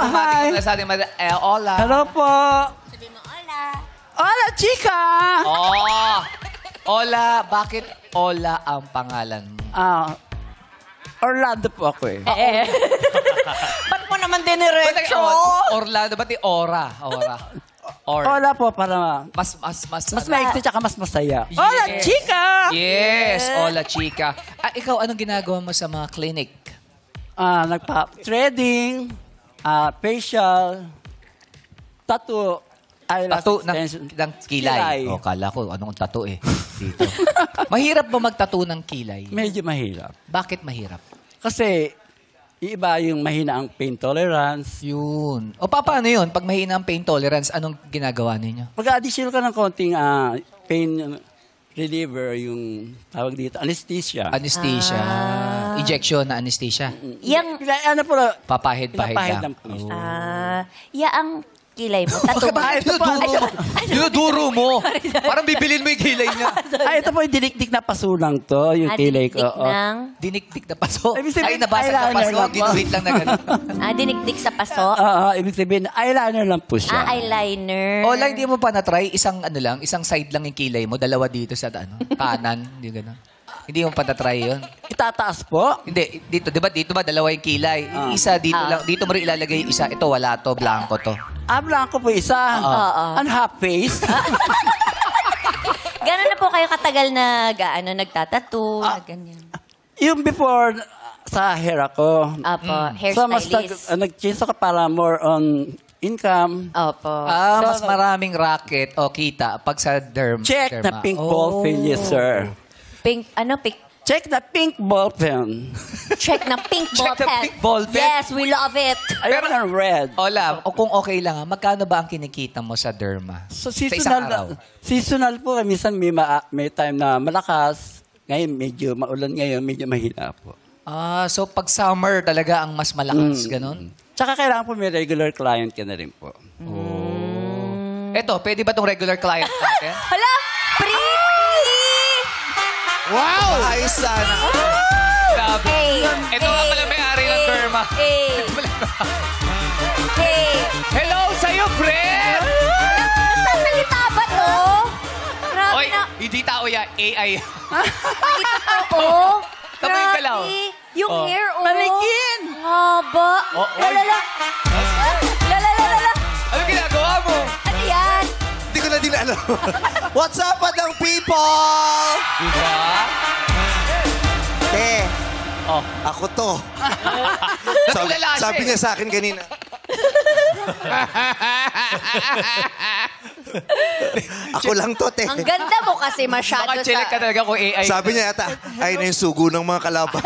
Hi. Sa ating hola. Hello po. Sabi mo, hola. Hola, chica. Oh. Hola, bakit Ola ang pangalan mo? Orlando po ako eh. Ba't mo naman diniretso? Orlando, ba't Ora? Hola po para Mas maiksi tsaka mas masaya. Hola, chica. Yes, hola, chica. Ikaw, anong ginagawa mo sa mga clinic? Nagpa-threading, facial, tattoo, eyelash Tattoo extension. ng kilay. O, kala ko, anong tattoo eh. Dito. Mahirap ba magtattoo ng kilay? Medyo mahirap. Bakit mahirap? Kasi, iba yung mahina ang pain tolerance. Yun. O, paano yun? Pag mahina ang pain tolerance, anong ginagawa ninyo? Pag-additional ka ng konting pain reliever, yung tawag dito, anesthesia. Anesthesia. Injection na anesthesia. Yang, Ano po, Papahid-pahid lang. po. ang kilay mo. Tattoo mo. Dinuduro mo. Parang bibilin mo yung kilay niya. Ito po yung dinikdik na pasulang to, yung kilay ko. Dinikdik ng... Dinikdik na paso. Ibig sabihin, Ay, nabasag na eyeliner paso. lang po. Ginuhit lang na gano'n. dinikdik sa paso. Ibig sabihin, eyeliner lang po siya. Eyeliner. O, hindi mo pa na-try? Isang side lang yung kilay mo, dalawa dito sa kanan. Hindi gano'n. Hindi mo pa na-try yun. Itataas po? Hindi, dito, di ba? Dito ba, dalawa yung kilay. Yung isa, dito lang. Dito mo rin ilalagay yung isa. Ito, wala to. Blanco to. Blanco po isa. And half face. Gano'n na po kayo katagal nagtatattoo, ganyan. Yung before, sa hair ako. Opo, So, mas hairstylist. nag-change ako para more on income. Opo. Mas maraming racket o kita pag sa derma. Check na pink ball pen, yes, sir. Pink. Check na pink ball pen. Check na pink ball Check na pen. pink ball pen. Yes, we love it. Ayun ang red. Ola, o kung okay lang, magkano ba ang kinikita mo sa derma? So, sa isang araw? seasonal po. Minsan may time na malakas. Ngayon, medyo maulan ngayon, medyo mahina po. So pag summer talaga ang mas malakas, ganon? Tsaka kailangan po may regular client ka na rin po. Eto, pwede ba tong regular client natin? Hala! Pretty! Wow! Ayos sana. Grabe. Hey! Ito nga pala may-ari ng derma. Hey! Hey! Hello sa'yo, friend! Nagsasalita ba to? Grabe Oy, na. hindi tao yan, AI. Ito totoo. Tama yung galaw. Yung Oh. hair, oh. Maligin! Haba. Lalala. Lalala. Ano ginagawa mo? Ano yan? Hindi ko na din alam. What's up, madang people? Diba? Ako to. Natulala siya Sabi eh. niya sa akin kanina. Ako lang to, te. Ang ganda mo kasi masyado Baka chill ka talaga kung AI. Sabi niya yata, ay na yung sugo ng mga kalaban.